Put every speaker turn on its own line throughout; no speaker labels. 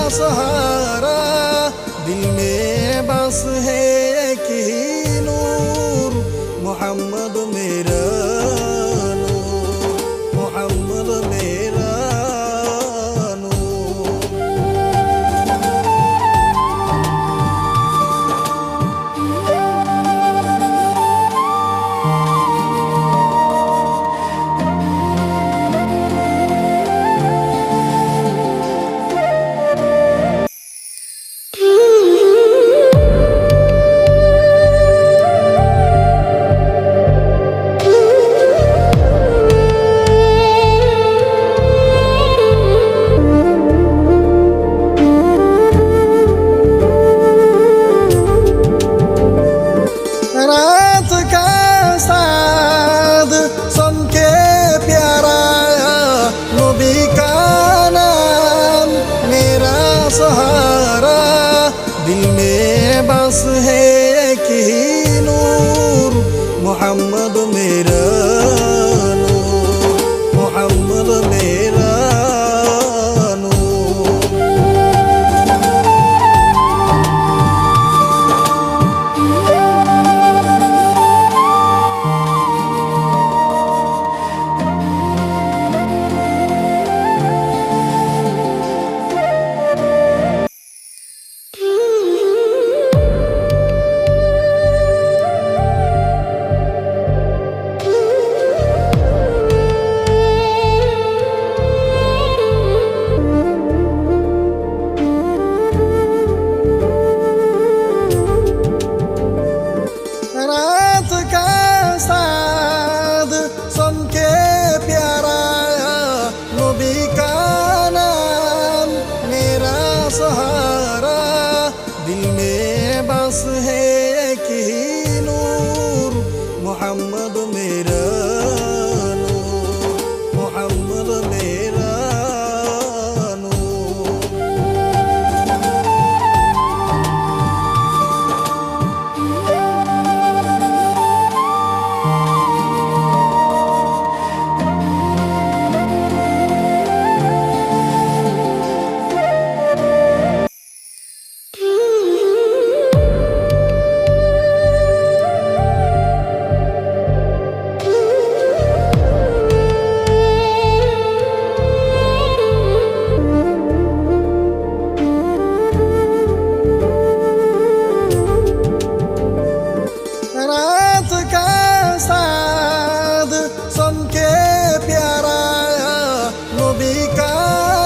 सहारा, दिल में बस है एक ही नूर, मोहम्मद मेरा नूर, मोहम्मद मेरा नूर। रात का साद सुन के प्यारा, नबी का नाम मेरा सहारा, दिल में बस है एक ही नूर, मोहम्मद मेरा नूर, मोहम्मद मेरा नूर। रात का साद सुन के प्यारा, नबी का नाम मेरा सहारा, दिल में बस है एक ही नूर, मोहम्मद मेरा नूर, मोहम्मद मेरा नूर। रात का साद सुन के प्यारा, नबी का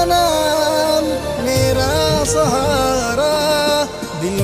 नाम मेरा सहारा, दिल